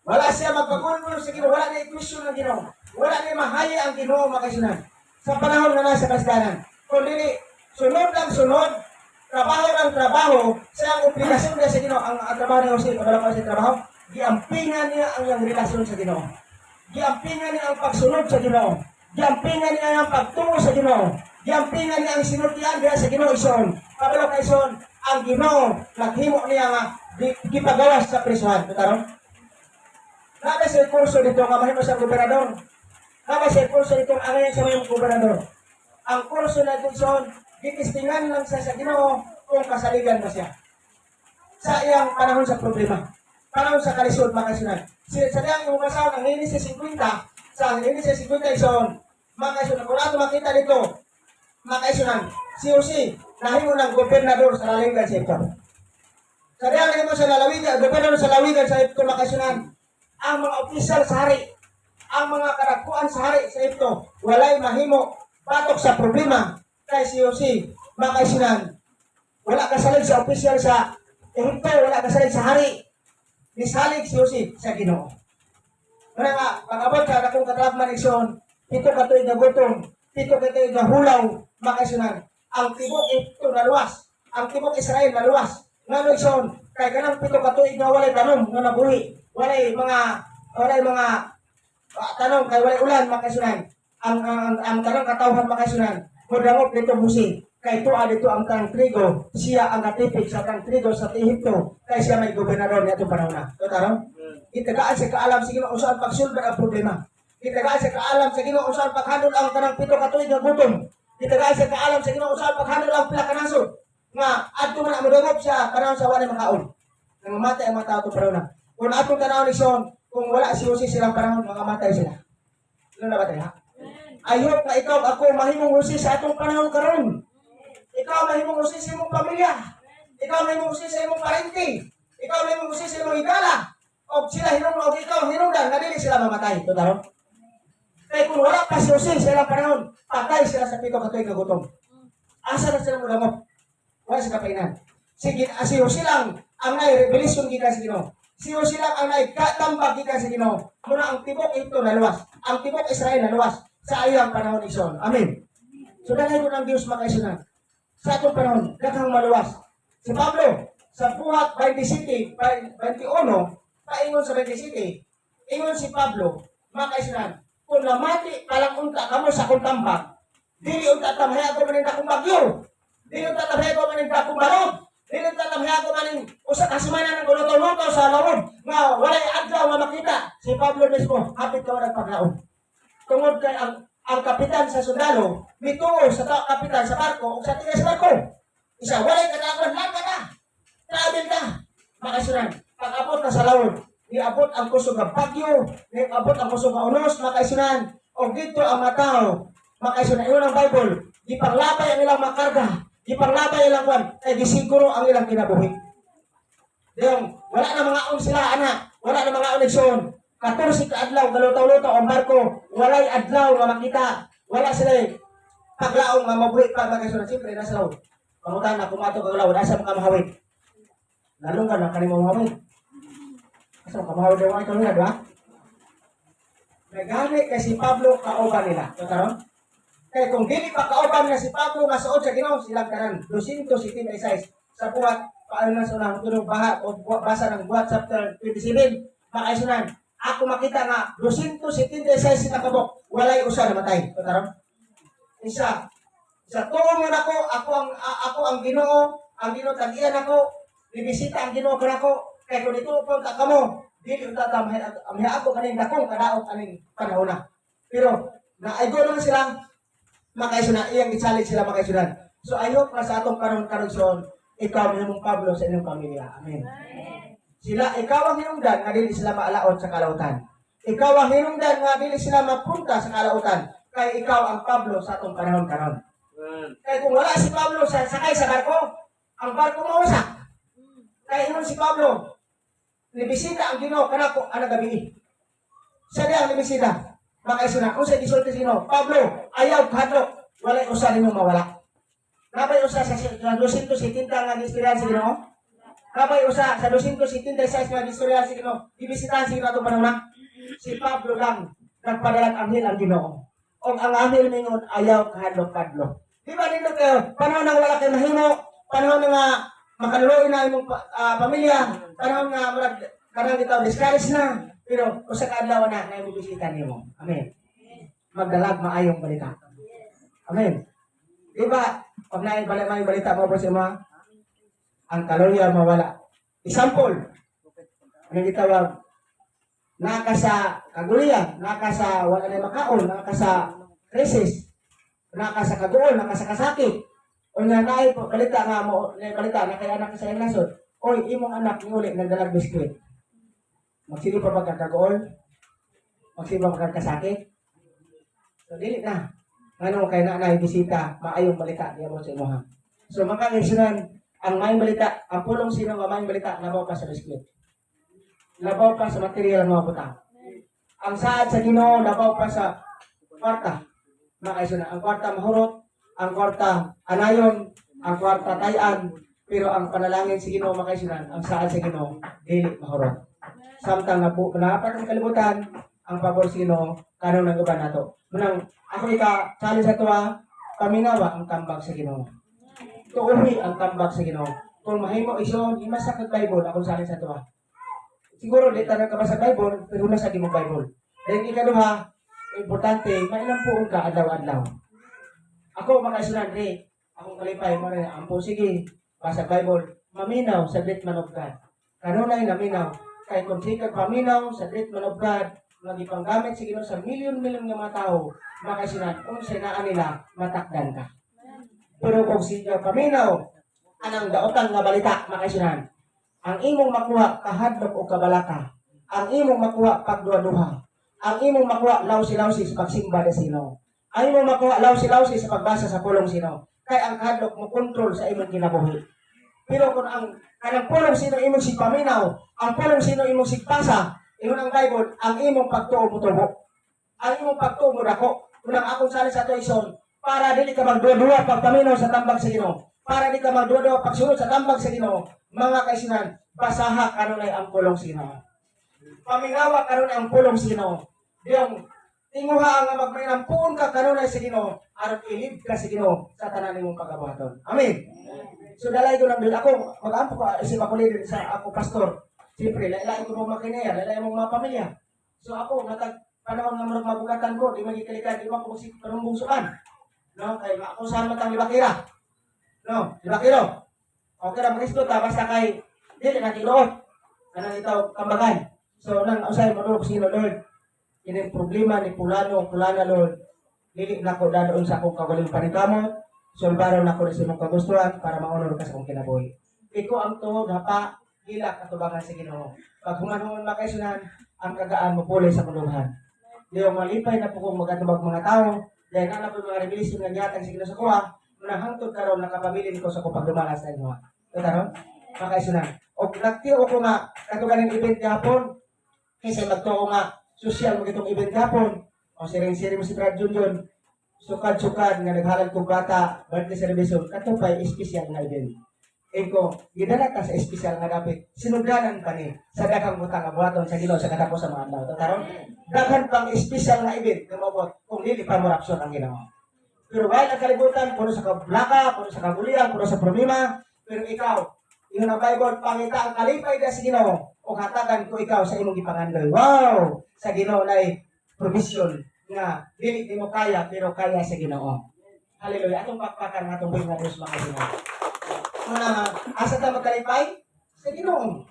Wala siya magpagulgulo sa Ginoo, wala na i-question ng Ginoo. Wala na mahaya ang Ginoo makasunan. Sa panahon na nasa kasdanan. Kung dili, sunod lang sunod, trabaho ng trabaho, sa ang obligasyon niya sa Ginoo, ang trabaho ni Jose, pagkala pa sa trabaho, giampingan niya ang iyang relasyon sa Ginoo. Giampingan niya ang pagsunod sa Ginoo. Giampingan niya ang pagtungo sa Ginoo. Giampingan niya ang sinultian diha sa Ginoo ison. Pagkala ka ison, ang Ginoo, naghimo niya nga, gipagawas sa prisuhan. Tutaron? Nada sa kurso dito nga mahimo sa gobernador. Nada sa kurso dito ang ngayon sa mayong gobernador. Ang kurso na ito son, gitistingan lang siya sa Ginoo kung kasaligan ba siya. Sa iyang panahon sa problema. Panahon sa kalisod, makasunan. Sa diyang yung kasaw ng linis sa 50, sa linis sa 50 ison, makasunan. Kung ato makita dito, makasunan, si Jose, nahimo ng gobernador sa lalawigan sa ito. Sa diyang nahimo sa lalawigan, gobernador sa lalawigan sa ito, makasunan, ang mga opisyal sa hari, ang mga karakuan sa hari sa ito, walay mahimo patok sa problema kay si Jose, makasunan. Wala kasalig sa opisyal sa Ehipto, wala kasalig sa hari. Nisalig si Jose sa Ginoo. Kaya nga, pag-abot ka na kung katalagman ison, ito kato'y nagutom, ito kato'y nahulaw, makasunan. Ang tibok ito naluwas, ang tibok Israel naluwas. Ngano ison, kay kanang pito kato'y na walay tanong, na nabuhi, walay mga tanong, kay walay ulan, makasunan. Ang tanong katawhan makasunan, mudangop dito Jose, kay tuwa dito ang tang trigo, siya ang natipid sa tang trigo sa Ehipto, kay siya may gobernador niya itong panahon na. Totoo? Itagaan sa kaalam sa Ginoo saan pagsulbad ang problema. Itagaan sa kaalam sa Ginoo saan paghandol ang tanang pito katuig nga gutom. Itagaan sa kaalam sa Ginoo saan paghandol ang pila ka nasod. Nga adto man ang mudangop siya panahon sa walay makaon. Nangamatay ang mga tao itong panahon na. Kung atong tanawon ni Son, kung wala si Jose silang panahon, mangamatay sila. Ano na ba tayo, ha? I hope na ikaw ako mahimong Jose sa atong panahon karon. Ikaw mahimong Jose sa imong pamilya. Ikaw mahimong Jose sa imong parente. Ikaw mahimong Jose sa imong higala. O sila hinungdan, o ikaw hinungdan, na dili sila mamatay. Totoo? Kaya kung wala pa si Jose sa ilang panahon, patay sila sa pito katuig na gutom. Asa na sila mulamot? Wala sa kapainan. Sige, si Jose lang ang nai-revelation gikan sa Ginoo. Si Jose lang ang nai-tambag gikan sa Ginoo. Muna ang tibok ito naluwas. Ang tibok Israel naluwas sa iyang panahon ni Son. Amen. So dahil ko ng Diyos makaisunan. Sa atong panahon, daghang maluwas. Si Pablo, sa Buhat 27, 21, paingon sa 27, ingon si Pablo, makaisunan, kung namati palang unta kamo sa akong tambag, dili unta tamhay ako maning dakong bagyo, dili unta tamhay ako maning dakong balog, dili unta tamhay ako maning usa ka semana ng luto-luto sa lawod, nga walay adlaw nga makita. Si Pablo mismo, hapit ka ng paglaon. Tungod kay ang kapitan sa sundalo, mituo sa kapitan sa barko o sa tigas barko. Isa, walay katagon, laka na. Travel ka. Makasunan. Pag-abot ka sa lawod, iabot ang kusog ng bagyo, iabot ang kusog ng unos, makaisunan. O dito ang mga tao, makaisunan. Iyon ang Bible. Ipanglabay ang ilang makarga. Ipanglabay ang ilang kwan. Kaya gisiguro ang ilang kinabuhi. Diyong, wala na mga on sila, anak. Wala na mga onigson. 14 ka adlaw, galutaw-lutaw ang barko, walay adlaw nga makita, wala sila paglaong nga mabuhi pa magkasunan. Siyempre, nasa law. Pangutan na, kumato ka law, nasa mga mahawid. Lalong ka na, kanimang mahawid. Nasa mga mahawid yung mga ito, ba? Nagani kay si Pablo, kauban nila. Totoo? Kaya kung dili pa kauban na si Pablo, nga suod sa Ginoo, silang kanan, 276 sa Buhat, paano na sa unang tulong baha, o basa ng Buhat chapter 27, makaisunan. Ako makita nga 276 na kabok, walay usa namatay. Totoo? Isa. Sa tuong yun ako ang Ginoo, ang Ginoo tag-iyan ako, bibisita ang Ginoo kanako, kay kung dito po ka mo, dili unta ta amya ako kaning dakong kadaot aning panahon na. Pero naaygo naman sila makaisunan, iyang i-challenge sila makaisunan. So I hope na sa atong karon ikaw minimong Pablo sa inyong pamilya. Amen. Ikaw ang hinungdan nga dili sila maalaot sa kalautan. Ikaw ang hinungdan nga dili sila mapunta sa kalautan. Kay ikaw ang Pablo sa atong panahon karon. Kaya kung wala si Pablo sakay sa barko, ang barko mausak. Kaya ingon si Pablo, nibisita ang Ginoo kanako ana gabi. Sa diang nibisita, makaisuna, kung sa gisulti sa Ginoo, Pablo, ayaw kadlok, wala usa nimo mawala. Kabay usa sa 270 nga istorya sa Ginoo. Kabay usa sa 276 nga istorya sa Ginoo. Ibisitahan sa Ginoo atong panahon. Si Pablo lang nagpadalang anghel ang Ginoo. O ang anghel mingon ayaw kadlok-kadlok. Di ba nito kayo, panahon nang wala kayo mahimo, panahon nga makaluloy na imong pamilya, panahon nga murag kanang bitaw discourage na, pero usa ka adlaw na imong bisita nimo. Amen. Magdalag maayong balita. Amen. Di ba, pag may balita mo po sa mga, ang kalorya mawala. Example, ang gitawag, naka sa kagulian, naka sa wala na makaon, naka sa crisis, naka sa kaguol, naka sa kasakit. O nga naay po, balita nga mo, balita na kay anak sa iyang nasod. Oy, imong anak ni uli nagdalag biskwit. Magsige pa pagkakaguol? Magsige pa pagkakasakit? So, dili na. Ano kay nanay bisita, maayong balita diya mo sa imuha. So, makakisunan, ang mayong balita, ang pulong sino nga mayong balita, labaw pa sa biskwit. Labaw pa sa material mga butang. Ang saad sa Ginoo, labaw pa sa kwarta. Makaisuna, ang kwarta mahurot, ang kwarta anayon, ang kwarta tayan, pero ang panalangin sa Ginoo makaisunan, ang saad sa Ginoo, dili mahurot. Samtang napapat ang kalibutan, ang pabor sa Ginoo, kanong nang uban nato. Munang, ako challenge sa tuwa, paminawa ang tambag sa Ginoo. Tuuhi ang tambag sa Ginoo. Kung mahimo iso, imasa kag Bible, akong challenge sa tuwa. Siguro, di tayo ka ba sa Bible, pero nasa di mo Bible. Dahil ikaduha, importante, mainang puong ka adlaw-adlaw. Ako, makaisunan, akong kalipay mo rin, ampo, sige, basa Bible, maminaw sa great man of God. Kanunay naminaw, kay kung sikag paminaw sa great man of God, magipanggamit sa Ginoo sa milyon-milyon nga mga tao, makaisunan, kung sinaan nila, matakdan ka. Pero kung sikag paminaw, anang daotan nga balita, makaisunan, ang imong makuha kahadlok o kabalaka, ang imong makuha pagduha-duha, ang imong makuha lawsi-lawsi sa pagsimba de sino. Ang imong makuha lawsi-lawsi sa pagbasa sa pulong sino. Kay ang hadlok mo kontrol sa imong kinabuhi. Pero kung ang kanang pulong sino imong sigpaminaw, ang pulong sino imong sigpasa, ingon ang Bible, ang imong pagtuo mo tubo. Ang imong pagtuo mo dako. Kung ang akong sali sa tuison, para dili ka magduwa-duwa pagpaminaw sa tambag sa Ginoo. Para di ka magduwa-duwa pagsunod sa tambag sa Ginoo. Mga kaisinan, basaha kanunay ang pulong sino. Paminawa kanunay ang pulong sino. Diyong tinguha nga magmainampuon ka kanunay sa Ginoo aron ilib ka sa Ginoo sa tanan nimong pagabuhaton. Amen. So dalay ko lang din ako mag-ampo ka si makulid sa ako pastor. Siyempre lain ko mo makineya, lain mo mga pamilya. So ako natag panahon nga murag mabugatan ko, di magikalikan di man ko si panumbungsuan. No, kay ako saan matang libakira. No, libakiro. Okay ra Kristo ta basta kay dili na tinuot. Kanang itaw kambagan. So nang usay mo do sino Lord. Ini problema ni Pulano, Lord. Dili na ko dadoon sa akong kagaling panikamot. Sulbaron na ko sa imong kagustuhan para maunor ka sa akong kinabuhi. Iko ang tuod hapa hilak atubangan sa Ginoo. Pag human-human makaisunan, ang kagaan mo pulay sa kulungan. Di yung malipay na po kung magatubag mga tao, dahil na po mga revelisyon nga gihatag sa Ginoo sa kuha, munang hangtod karon nakapabilin ko sa kupag dumalas sa inyo. Ito taron, makaisunan. O nagtiyo ko nga, katugan ng event gahapon, kasi magtuo nga, social mo itong event gahapon, o siring-siring mo si Brad Junjun, sukad-sukad nga naghalal kong bata, birthday celebration, katupay, espesyal nga event. Eko, gidala ka sa espesyal nga dapat, sinugdanan pa ni, sa daghang butang nga buhaton sa Ginoo sa katapos sa mga adlaw. Taron, daghan pang espesyal nga event, nga mabot, kung dili pa mo rapsyon ang Ginoo. Pero while ang kalibutan, puno sa kablaka, puno sa kabulian, puno sa problema, pero ikaw, yun ang Bible, pangita ang kalipay na sa Ginoo, o hatagan ko ikaw sa imong gipangandoy. Wow! Sa Ginoo na provision nga dili mo kaya pero kaya sa Ginoo. Hallelujah. Atong pakpakan nga atong buhay nga Diyos mga Ginoo. Una, asa ta magkalipay? Sa Ginoo.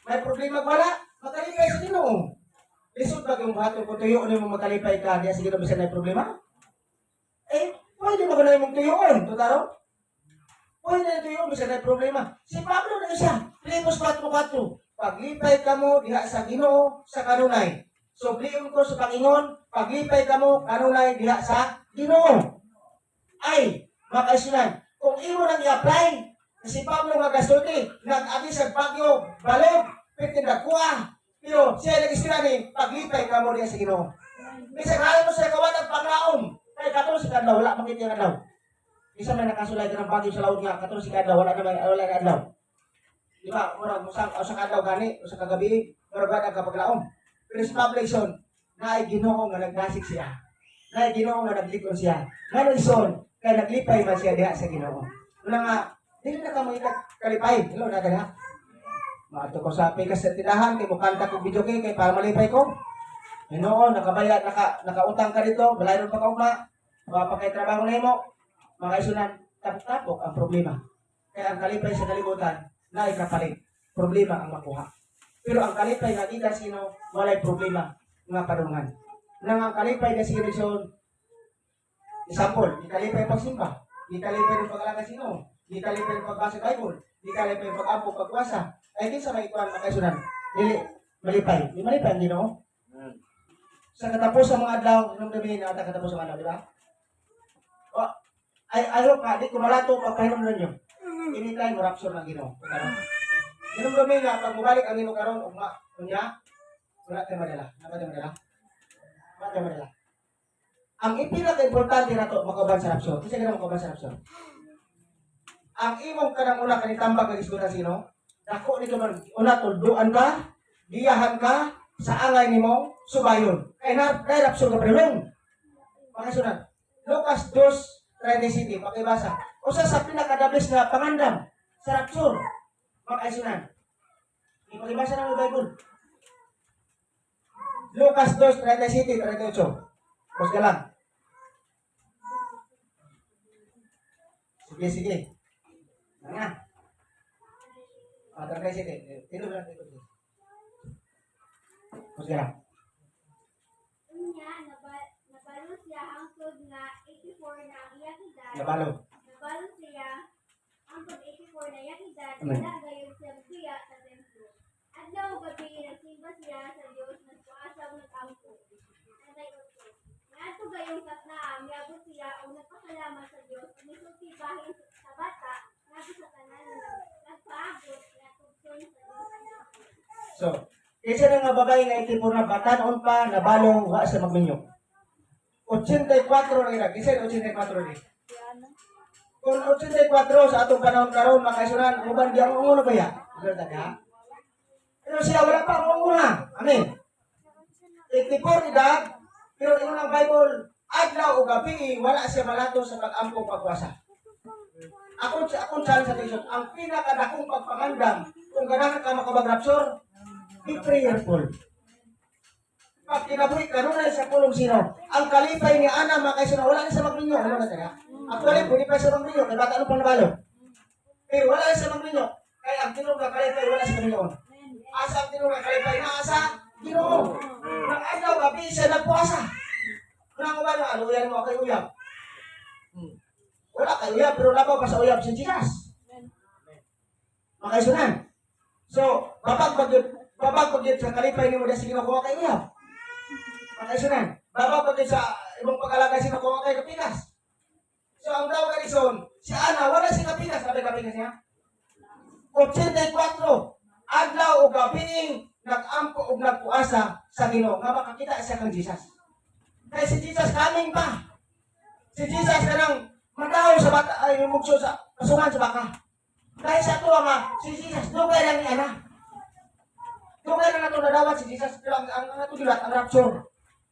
May problema wala? Magkalipay sa Ginoo. Lisod ba yung buhaton kung tuyo mo magkalipay ka diya sa Ginoo bisan may problema? Pwede mo na mong tuyoon, tutaro? Pwede na tuyoon bisan may problema. Si Pablo na siya, Filipos 4:4. Paglipay ka mo diha sa Ginoo sa kanunay. Subliyon ko sa Panginoon, paglipay ka mo kanunay diha sa Ginoo. Ay, makaisunan, kung imo nang i-apply, si Pablo nga gasulti, nag-agi sa bagyo, balog, pitindakuha, pero siya nag-isira ni, paglipay ka mo diha sa Ginoo. Bisag halin mo sa kawan ng panglaom, kaya katulog si Kadlaw, wala makita yung adlaw. Isa may nakasulay ka ng bagyo sa laod nga, katulog si Kadlaw, wala na adlaw. Di ba, murag musang o sa kadlaw gani, o sa kagabi, murag wala ka paglaom. Pero si Pablo ison, na ay Ginoo nga nagdasig siya. Na ay Ginoo nga naglikon siya. Ngano ison, kaya naglipay man siya diha sa Ginoo. Una nga, dili na ka mo kalipay. Hello, na gana. Maato ko sa pikas sa tindahan, kay mukanta ko video kay para malipay ko. Ginoo, nakabayad, nakautang ka dito, balayron pa ka uma. Mapa kay trabaho nimo. Mga isunan, tapok-tapok ang problema. Kaya ang kalipay sa kalibutan, na ikapalit. Problema ang makuha. Pero ang kalipay nga kita sino, walay problema nga padungan. Nang ang kalipay nga sino son, example, di kalipay pagsimba, di kalipay ng pag-alaga sino, di kalipay ng pagbasa Bible, di kalipay ng pag-ampo, pagwasa, ay din sa may ikuan makaisunan, dili, malipay. Di malipay ang Ginoo. Sa katapos sa mga adlaw, nung gabi na katapos sa mga adlaw, di ba? O, ayaw ka, di kumalato, pagpahinom ninyo. Anytime, mo rapture ng Ginoo. Ganun gawin nga, pag mabalik ang ino karon ugma, kunya, wala tayo madala. Wala tayo madala. Wala tayo madala. Ang ipinaka-importante na to, makaban sa rapsyon. Kasi ganun makaban sa rapsyon. Ang imong kanang una kanitambag ng isbutan sino, dako ni ka man, una tulduan ka, diyahan ka, sa angay ni mo, subayon. Kaya rapsyon ka prelong. Pakasunod. Lucas 2:37, pakibasa. Usa sa pinakadabis na pangandam sa rapsyon. Makaisunan. Ipagibasa ng Bible. Lucas 2:37-38. Pus ka lang. Sige. Nga. 37. Tino lang dito. Pus ka lang. Unya, nabalo siya hangtod nga 84 na ang iyang edad. Nabalo. Nabalo siya hangtod 84 na iyang edad. Amen. Wala gayon siya magkuya sa templo. Adlaw gabi nagsimba siya sa Dios nagpuasa ug nag-ampo. Anay uto. Ngadto gayong katnaam miabot siya ug nagpasalamat sa Dios ug misulti bahin sa bata ngadto sa tanan nagpaabot natugton sa Dios. So, isa na nga babae nga itipon na batanon pa, nabalong, wa sa magminyok. 84 na ina. Isa 84 rin. Kung 84 sa atong panahon karon makaisunan, uban di ang unguno ba ya? Pero siya wala pa ang unguno. Amen. 84 edad, pero yung ng Bible, adlaw o gabi, wala siya malato sa pag-ampo pagwasa. Akong challenge sa tation, ang pinakadakong pagpangandam, kung ganahan ka makabag-rapture, be prayerful. Pag kinabuhi, kanunay sa pulong sino, ang kalipay ni Ana makaisunan, wala na sa magminyo. Ano na tayo? Actually, pwede pa sa magminyo, kaya bata ano pang nabalo. Pero wala na sa magminyo, kaya ang tinong na kalipay, wala sa magminyo. Asa ang tinong na kalipay, naasa, Ginoo. Nang adlaw, gabi siya nagpuasa. Nang ba na, ano yan mo kay uyab? Wala kay uyab, pero labaw pa sa uyab si Jesus. Makaisunan. So, babag sa kalipay ni mo dahil kinukuha kay uyab. Makaisunan. Babag sa ibang pag-alaga siya nakuha kay kapigas. So, ang daw kalison, si Ana, wala si kapigas. Sabi kapigas niya? 84. Adlaw o gabi nag-ampo o nagpuasa sa Ginoo nga makakita siya kang Jesus. Kaya si Jesus kaming pa. Si Jesus kanang mataw sa bata ay mugso sa kasungan sa baka. Dahil sa tuwa nga, si Jesus dugay lang ni Ana. Dugay lang nato nadawat si Jesus pero ang ato gilat ang rapture.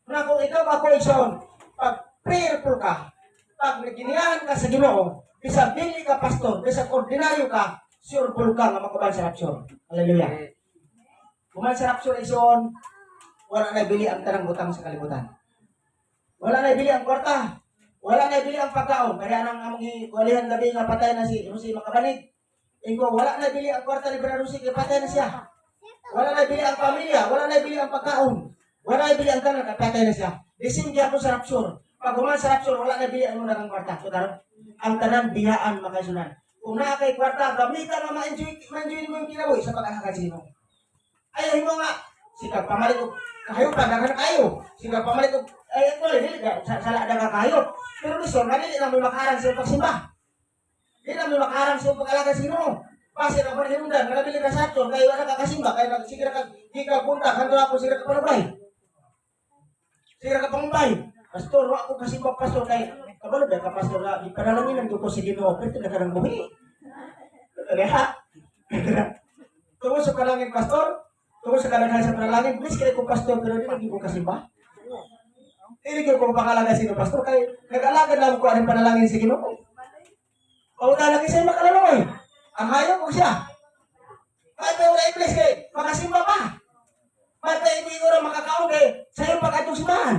Na kung ikaw ako ison, pag prayerful ka, pag naginihan ka sa Ginoo, bisag dili ka pastor, bisag ordinaryo ka, sureful ka nga makaban sa rapture. Hallelujah. Kuman sa rapture ison, wala na bili ang tanang butang sa kalibutan. Wala na bili ang kwarta. wala na bili ang pagkaon, kaya nang among giwalihan gabi nga patay na si Jose Makabanig. Ingo, wala na bili ang kwarta ni Brother Jose, kaya patay na siya. Wala na bili ang pamilya, wala na bili ang pagkaon. Wala na bili ang tanan, kaya patay na siya. Disim kaya po sa rapsure. Pag human sa rapsure, wala na bili ang muna ng kwarta. So, ang tanan biyaan makaisunan. Kung na kay kwarta, gamitan na ma-enjoy mo yung kinabuhi sa pag-akakasino. Ayaw mo nga, sikap pamalit ko, kayo pa, dagan kayo. Sikap pamalit ko, ito, hindi, sala dagan kayo. Pero gusto, hindi na may makarang sa pagsimba. Hindi na may makarang sa pag-akakasino. Kasi na pa rin hinundan, nalabili ka sa ato, kayo na kakasimba, kaya sige na di ka punta, kanto ako, sige ka panubay. Sige ka panubay. Pastor, ako kasimba, pastor, kaya, kabalo ba ka, pastor, di panalangin ko si Ginoo, pero na ka ng buhi. Kaya, tungkol sa panalangin, pastor, tungkol sa kalaghan sa panalangin, please kaya ko pastor, pero di naging ko kasimba. Hindi ko pangalaga sino pastor, kaya nag-alagad lang ko anong panalangin si Ginoo. O talagin siya makalaloy. Ang hayop ko siya. Kahit tayo na i-bless kayo, makasimba pa. Kahit tayo hindi ko rin makakaon kayo, sa'yo pagkatong simbahan.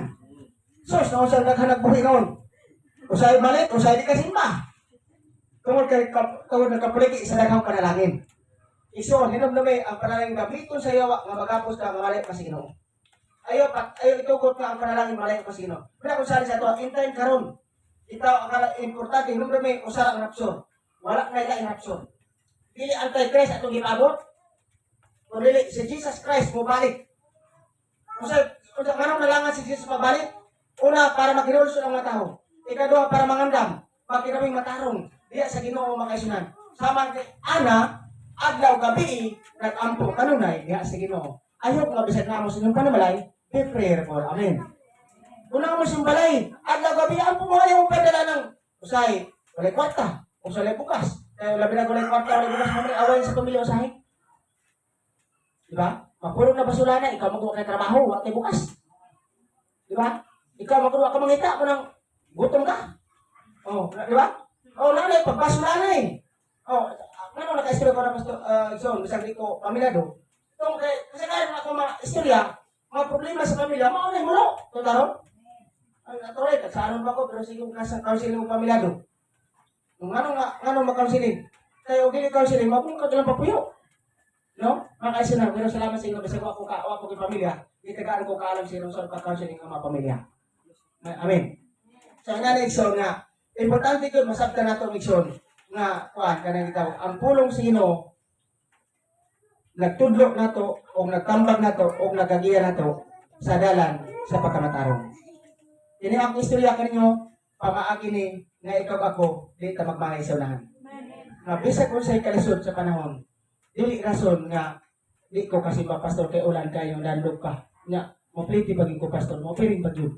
Sos, na usang naghanap buhay noon. Usay malit, usay di kasimba. Tungkol nagkapuliki sa daghang panalangin. Iso, hinamnamay ang panalangin gabliton sa yawa nga magapos ka nga malay pa si Ginoo. Ayaw itukot ka ang panalangin malay pa si Ginoo. Pero kung sali sa ito, intayin karon. Ito ang importante, hinamnamay usara ang rapsyon. Wala na ilaing rapsyon. Dili anti-Christ atong gipabot. Kung dili si Jesus Christ mo balik. Kung anong nalangan si Jesus mabalik? Una, para maghinulusot ang mga tao. Ikaduha, para mangandam. Pagkinaming matarong. Diya sa Ginoo makaisunan. Samang kay Ana, adlaw gabi, nag-ampo kanunay, diya sa Ginoo. Ayok nga bisag na mo sa inyong panamalay, be prayerful. Amen. Una mo simbalay, adlaw gabi, ampo mo ayaw padala ng usay, walay kwarta, usay bukas. Kaya labi na walay kwarta, walay bukas, mamay away sa pamilya usay. Diba? Mapurong na basula na, ikaw magawa ka trabaho, wakay bukas. Diba? Ikaw magawa ka mangita mo ng gutom ka. Oh, diba? Oh, nanay, pagbasula na eh. Oh, ano naka-istorya ko na Pastor Ison, bisag di ko pamilyado. Kasi kaya ako istorya, mga problema sa pamilya, maunay mo no? Ito taro? Ang natuloy, kagsaanon pa ko, pero sige kong kaunsiling mo pamilyado. Nung ano makaunsiling? Kaya okay kaunsiling, mabungkag lang papuyo. No? Mga kaisinan, pero salamat sa inyo, kasi ako kay pamilya, itagaan ko kaalam sa inyo sa pagkaunsiling ng mga pamilya. Amen. So, nga na nga, importante ko, masabta na itong iksyon nga, kanang itaw, ang pulong sa Ginoo nagtudlo na to, o nagtambag na to, o nagagiya na to, sa dalan, sa pagkamatarong. Ini ang istorya kaninyo, pamaagi ni, nga ikaw ako, di ta magmangay sa unahan. Nga, bisag kung sa'y kalisod sa panahon, dili rason nga, di ko kasi pastor kay ulan kayo, landog ka. Nga, mapliti baging ko pastor, mapiring bagyo.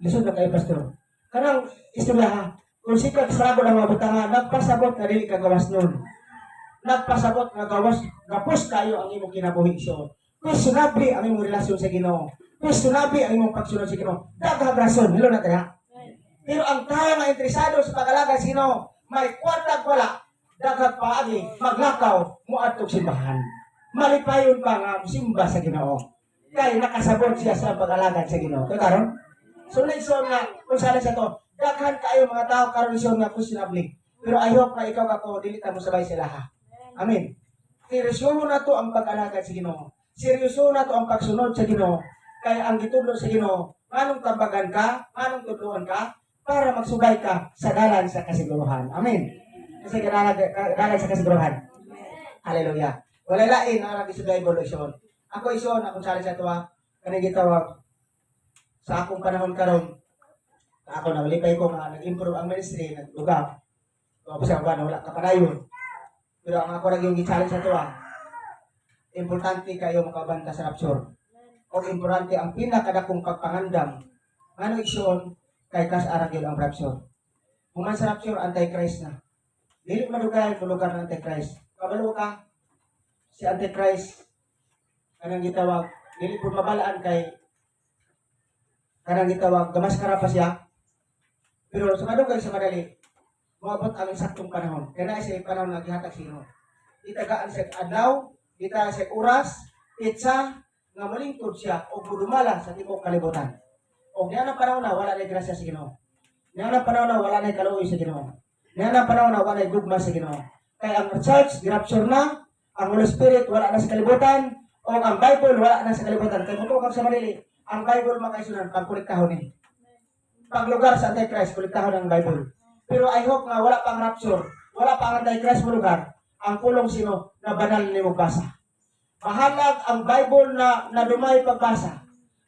Lisod na kayo pastor. Kanang istorya ha, kung sikag sarabo ng mga butangan, nagpasabot na dili kagawas nun. Nagpasabot nga gawas, gapos kayo ang imong kinabuhi so. Kung sunabi ang imong relasyon sa Ginoo, kung sunabi ang imong pagsunod sa Ginoo, daghang rason, hilo na kaya. Pero ang tayo nga interesado sa pag-alaga sa Ginoo, may kwartag wala, daghang paagi, maglakaw, muadtog simbahan. Malipayon pa nga simba sa Ginoo. Kaya nakasabot siya sa pag-alaga sa Ginoo. Kaya karon, so lesson nga, kung saan sa to, daghan kayo mga tao karon lesson nga questionably. Pero ayok na ikaw ako, dili ta mo sabay sila ha. Amen. Seryoso na to ang pag-alagad sa Ginoo. Seryoso na to ang pagsunod sa Ginoo. Kaya ang gitudlo sa Ginoo, anong tambagan ka, anong tudloan ka, para magsubay ka sa dalan sa kasiguruhan. Amen. Kasi dalan sa kasiguruhan. Hallelujah. Wala lain ang nagisugay evolution. Ako ison, akong sali sa tuwa, kanang gitawag, sa akong panahon karon, ako nawalipay ko nga, nag-improve ang ministry, nag-lugap. Tapos ako ba, wala ka panayon. Pero ang ako naging gi-challenge sa ito importante kayo makabanta sa rapture. O importante ang pinakadakong pagpangandam. Ano iksyon kay kas arag yun ang rapture. Human sa rapture, anti-Christ na. Dili madugay mo lugar ng anti-Christ. Kabalo ka, si anti-Christ, kanang gitawag, dili po mabalaan kay kanang gitawag, gamaskara pa siya. Pero sa madugay sa madali, maabot ang saktong panahon. Kaya na sa panahon na gihatag sino. Itagaan sa adlaw, itagaan sa oras, itsa, nga malingkod siya o gudumala sa tipong kalibutan. O diyan ang panahon na wala na grasya sa Ginoo. Niya na panahon na wala na kaluoy sa Ginoo. Niya na panahon na wala na gugma sa Ginoo. Kaya ang church, girapture na, ang Holy Spirit wala na sa kalibutan, o ang Bible wala na sa kalibutan. Kaya muto kang sa Manili, ang Bible makaisunan, pagkuliktahon eh. Paglugar sa Antichrist, kuliktahon ang Bible. Pero I hope nga wala pang rapture, wala pang Antichrist mo lugar, ang pulong sino na banal ni mo basa. Mahalag ang Bible na dumay pagbasa.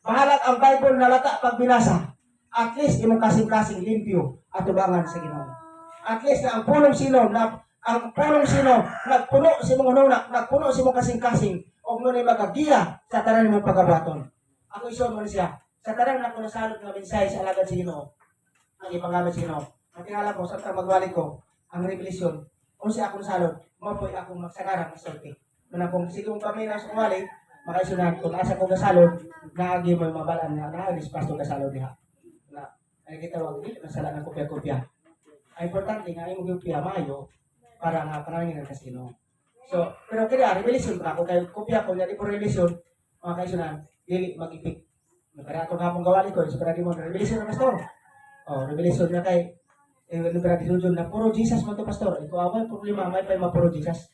Mahalag ang Bible na lata pag binasa. At least imong kasing-kasing limpyo at tubangan sa Ginoo. At least na ang pulong sino nagpuno si mong ununa, nagpuno si mong kasing-kasing o ngunit magagiya sa tanan mong pagkabaton. Ako ison mo siya. Sa tanan na ko nasalot nga mensahe sa alagad sa Ginoo. Ang ipangamit sa Ginoo. Ang tingala ko, sa magwalik ko, ang revelasyon, kung siya akong salot, mapoy akong magsagaran ng sorte. Kung akong sigong kami na sa kumali, makaisunan, kung asa ko kasalod, naagi mo yung mabalaan na naagis pasto kasalod niya. Na, ay kita wag dili masala ng kopya-kopya. Ay importante nga imong kopya maayo para nga panangin ng kasino. So, pero kaya revelation pa ako kay kopya ko di po revelation mga kaisunan dili mag-ipik. Para ako nga pong gawali ko, so para di mo revelation na pastor. Oh, revelation na kay libra di sujud na puro Jesus mo to pastor. Ito away problema may pa mapuro Jesus.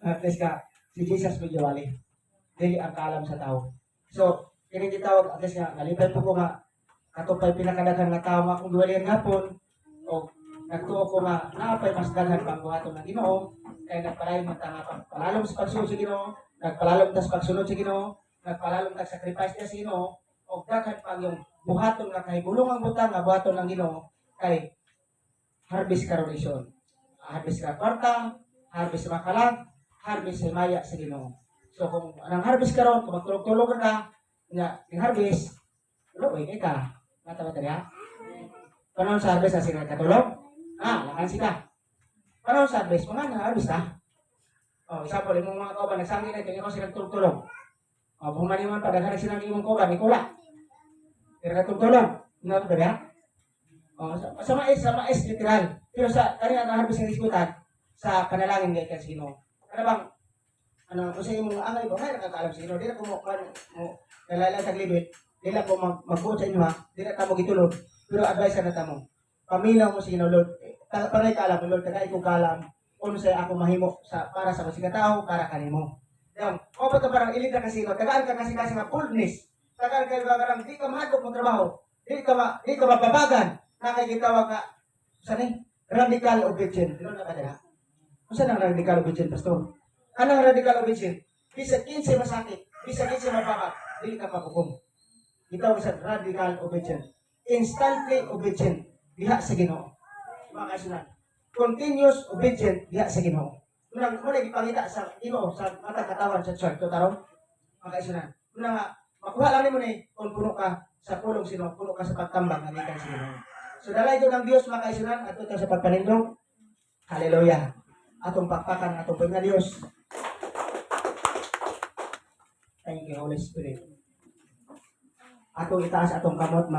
At least ka si Jesus mo gawali. Dili ang kaalam sa tao. So, kini gitawag at least nga nalipay po ko nga ato pa'y pinakadaghang nga tao nga kung duwalian hapon o nagtuo ko nga naapay mas daghan pang buhaton ng Ginoo kay nagpalayon man ta nga palalom sa pagsunod sa Ginoo, nagpalalom ta sa pagsunod sa Ginoo, nagpalalom ta sa sacrifice sa Ginoo o daghan pang yung buhaton nga kay bulong ang butang nga buhaton ng Ginoo kay harvest coronation. Harvest ka kwarta, harvest makalag, harvest sa maya sa Ginoo. So kung anang harvest karon, kung magtulog-tulog ka, nga yung harvest, luoy ka. Matawa tadi ha? Paano sa harvest na sila katulog? Lakan sila. Paano sa harvest? Mga na-harvest ha? O, example, yung mga kauban, nagsangi na, tingin ko silang tulog-tulog. O, bumaniman pa, daghan silang imong kauban, Nikola. Pero katulog-tulog. Nga tadi ha? O, sa mais, literal. Pero sa, kanina na-harvest ng iskutan, sa panalangin kay Kasino. Ano bang, kung sa imong angay ba, may nakakaalam sa inyo, di na kumukuhan mo, nalalang taglibit, di na po mag-buot sa inyo ha, di na tamo gitulog, pero advice na tamo. Paminaw mo sa inyo, Lord, pangay ka alam, Lord, kagay ko kalam, kung sa ako mahimo para sa masika tao, para kanimo. Yung, o ba ka parang ilid na kasino, tagaan ka kasi nga boldness, tagaan ka parang di ka mahadok mo trabaho, di ka mababagan, nakikitawag ka, saan radical obedient. Ano na ba nila? Kung saan ang radical obedient, Pastor? Anong radical obedient? Bisa 15 masakit, bisa 15 mababat, dili ka papukom. Ito sa radical obedient. Instantly obedient, diha sa Ginoo. Mga kaisunan. Continuous obedient, diha sa Ginoo. Muna ipangita sa Ginoo sa mata katawan sa church, to tarong. Mga kaisunan. Muna nga, makuha lang mo ni kung puno ka sa pulong sino, puno ka sa pagtambang ng ikan sa Ginoo. So dalay ito ng Diyos, mga kaisunan, at ito sa pagpanindong. Hallelujah. Atong pakpakan, atong pagna Diyos. Thank you, Holy Spirit. Atong itaas atong kamot,